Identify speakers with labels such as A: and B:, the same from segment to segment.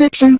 A: description.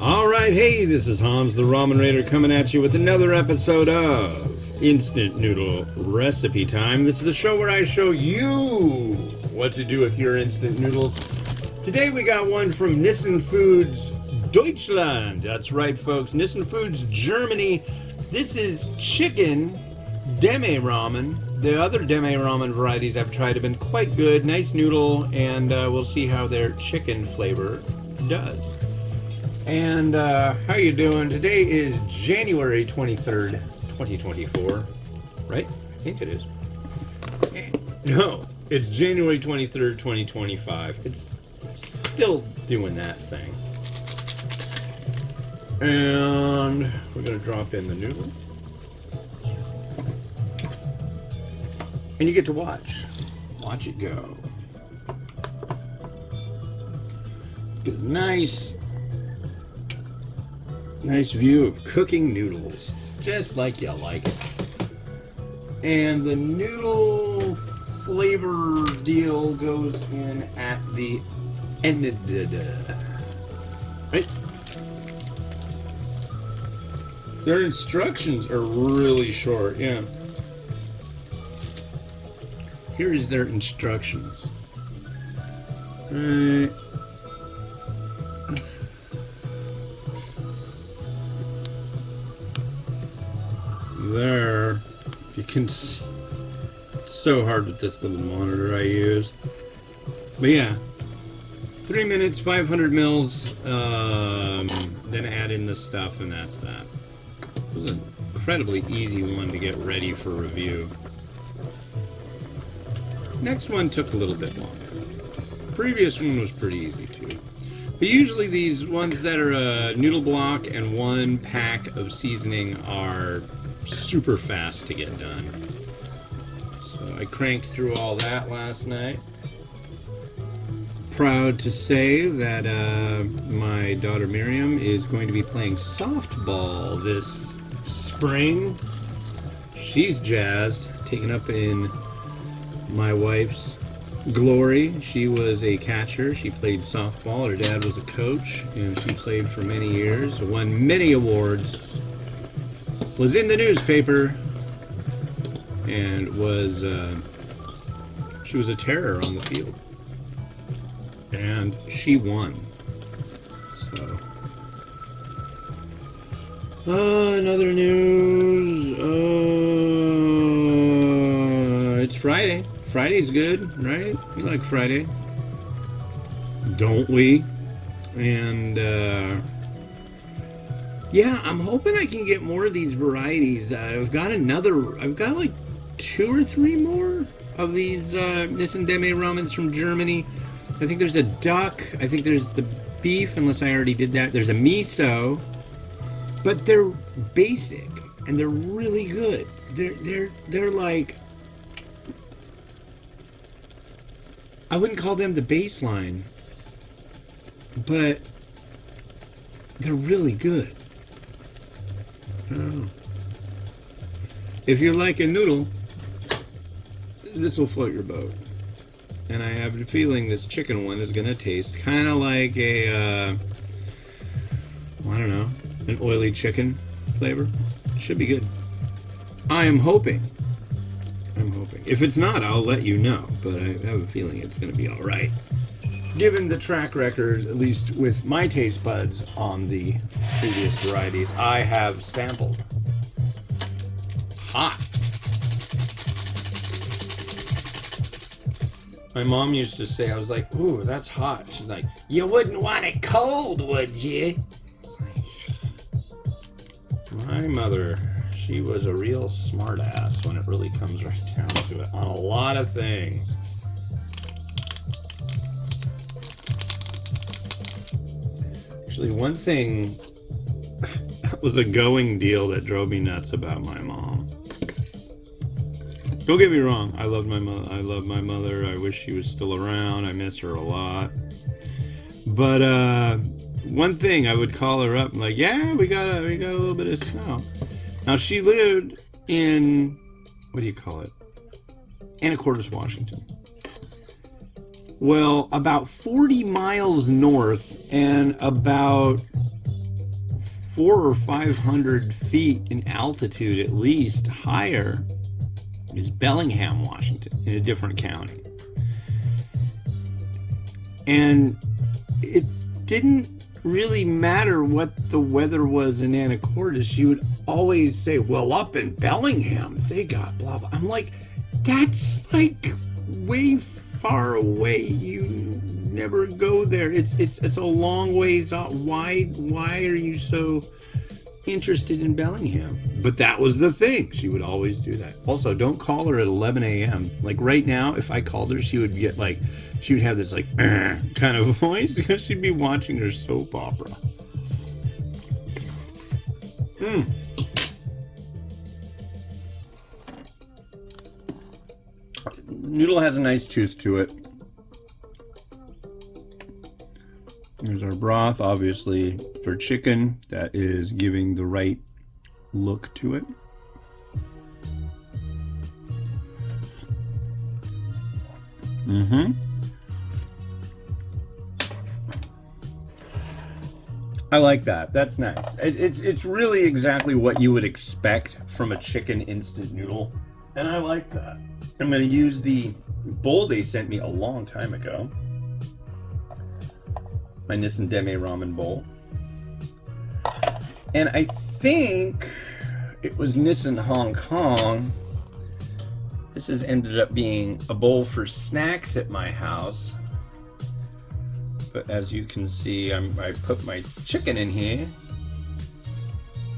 B: Alright, hey, this is Hans the Ramen Raider coming at you with another episode of Instant Noodle Recipe Time. This is the show where I show you what to do with your instant noodles. Today we got one from Nissin Foods Deutschland. That's right, folks, Nissin Foods Germany. This is chicken Demae ramen. The other Demae ramen varieties I've tried have been quite good. Nice noodle, and we'll see how their chicken flavor does. And how you doing? Today is January 23rd, 2024, right? I think it is. No, it's January 23rd, 2025. It's still doing that thing. And we're going to drop in the noodle. And you get to watch. Watch it go. Get a nice view of cooking noodles, just like you like it. And the noodle flavor deal goes in at the end of the right. Their instructions are really short. Yeah. Here is their instructions. There, if you can see, it's so hard with this little monitor I use. But yeah, 3 minutes, 500 mils, then add in the stuff, and that's that. It was an incredibly easy one to get ready for review. Next one took a little bit longer. Previous one was pretty easy too. But usually these ones that are a noodle block and one pack of seasoning are super fast to get done. So I cranked through all that last night. Proud to say that my daughter Miriam is going to be playing softball this spring. She's jazzed, taken up in my wife's glory. She was a catcher. She played softball. Her dad was a coach, and she played for many years, won many awards, was in the newspaper, and was she was a terror on the field, and she won. So another news. It's Friday. Friday's good, right? We like Friday, don't we? And yeah, I'm hoping I can get more of these varieties. I've got like 2 or 3 more of these Nissin Demae ramens from Germany. I think there's a duck. I think there's the beef, unless I already did that. There's a miso, but they're basic and they're really good. They're like, I wouldn't call them the baseline, but they're really good. If you like a noodle, this will float your boat. And I have a feeling this chicken one is going to taste kind of like a, I don't know, an oily chicken flavor. Should be good. I'm hoping. If it's not, I'll let you know, but I have a feeling it's going to be all right. Given the track record, at least with my taste buds on the previous varieties, I have sampled. It's hot. My mom used to say, I was like, ooh, that's hot. She's like, you wouldn't want it cold, would you? My mother, she was a real smartass when it really comes right down to it on a lot of things. Actually, one thing that was a going deal that drove me nuts about my mom. Don't get me wrong, I love my mother. I wish she was still around. I miss her a lot. But one thing, I would call her up and like, yeah, we got a little bit of snow. Now she lived in, what do you call it? Anacortes, Washington. Well, about 40 miles north and about 400 or 500 feet in altitude, at least higher, is Bellingham, Washington, in a different county. And it didn't really matter what the weather was in Anacortes. She would always say, well, up in Bellingham, they got blah, blah. I'm like, that's like way far away. You never go there. It's a long ways out. Why are you so interested in Bellingham? But that was the thing. She would always do that. Also, don't call her at 11 a.m. Like right now, if I called her, she would get like, she would have this like kind of voice because she'd be watching her soap opera. Noodle has a nice tooth to it. There's our broth, obviously, for chicken. That is giving the right look to it. I like that. That's nice. It's really exactly what you would expect from a chicken instant noodle. And I like that. I'm going to use the bowl they sent me a long time ago. My Nissin Demae ramen bowl. And I think it was Nissin Hong Kong. This has ended up being a bowl for snacks at my house. But as you can see, I put my chicken in here.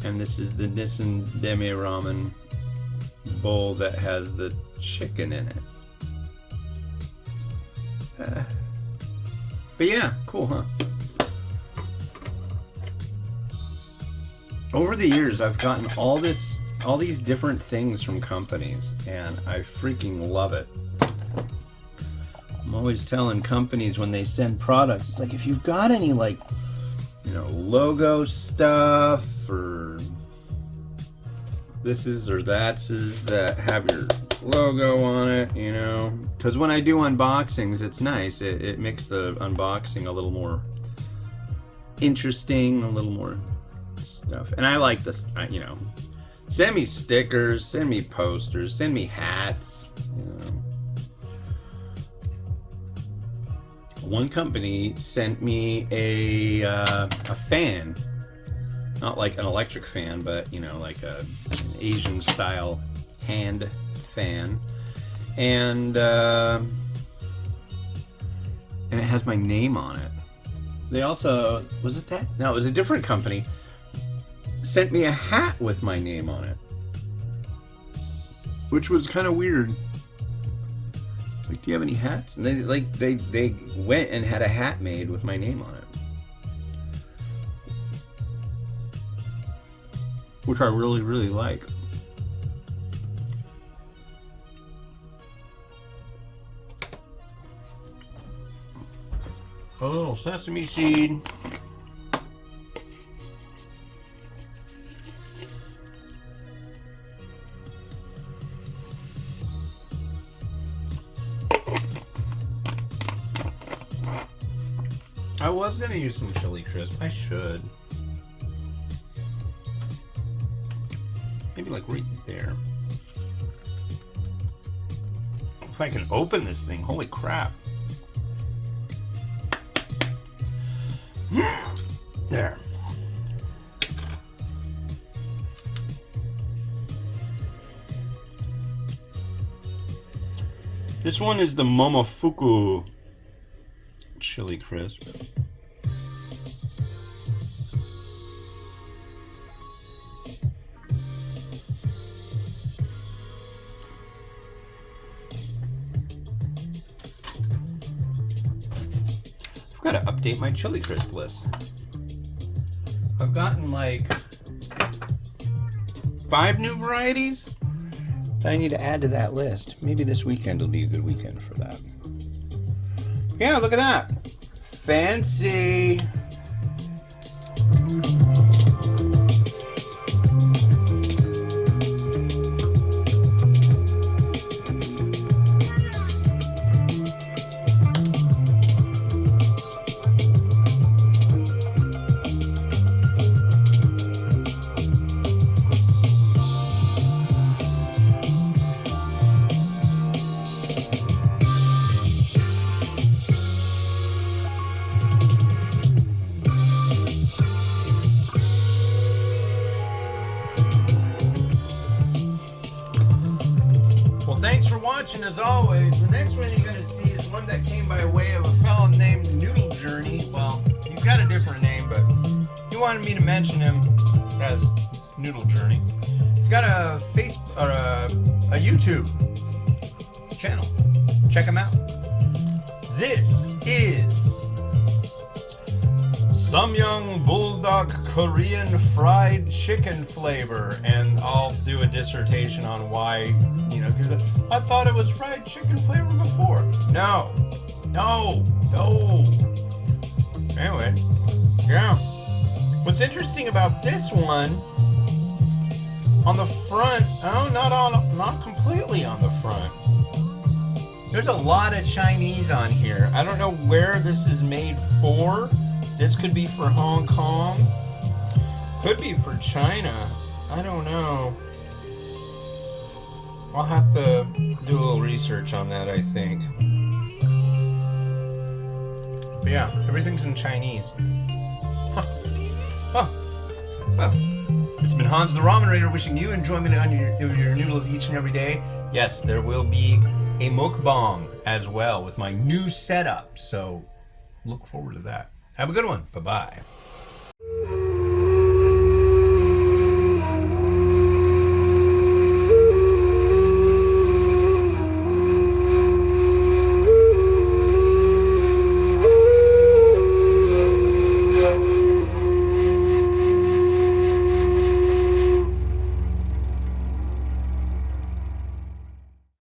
B: And this is the Nissin Demae ramen bowl that has the chicken in it. But yeah, cool, huh? Over the years, I've gotten all these different things from companies, and I freaking love it. I'm always telling companies when they send products, it's like, if you've got any, like, you know, logo stuff or thises or thatses that have your logo on it, you know, because when I do unboxings, it's nice. It makes the unboxing a little more interesting, a little more stuff. And I like this, you know, send me stickers, send me posters, send me hats, you know. One company sent me a fan, not like an electric fan, but, you know, like an Asian style hand fan, and it has my name on it. They also, was it that? No, it was a different company, sent me a hat with my name on it, which was kind of weird. Like, do you have any hats? And they went and had a hat made with my name on it, which I really, really like. A little sesame seed. I was gonna use some chili crisp. I should. Maybe like right there. If I can open this thing, holy crap. There. This one is the Momofuku chili crisp. I've got to update my chili crisp list. I've gotten like 5 new varieties that I need to add to that list. Maybe this weekend will be a good weekend for that. Yeah, look at that. Fancy. mention, as always, the next one you're going to see is one that came by way of a fellow named Noodle Journey. Well, he's got a different name, but he wanted me to mention him as Noodle Journey. He's got a YouTube channel. Check him out. This is Samyang Bulldog Korean Fried Chicken Flavor, and I'll do a dissertation on why, I thought it was fried chicken flavor before. No. Anyway, yeah. What's interesting about this one, on the front, not completely on the front. There's a lot of Chinese on here. I don't know where this is made for. This could be for Hong Kong. Could be for China. I don't know. I'll have to do a little research on that, I think. But yeah, everything's in Chinese. Well, it's been Hans the Ramen Raider wishing you enjoyment on your noodles each and every day. Yes, there will be a mukbang as well with my new setup, so look forward to that. Have a good one. Bye-bye.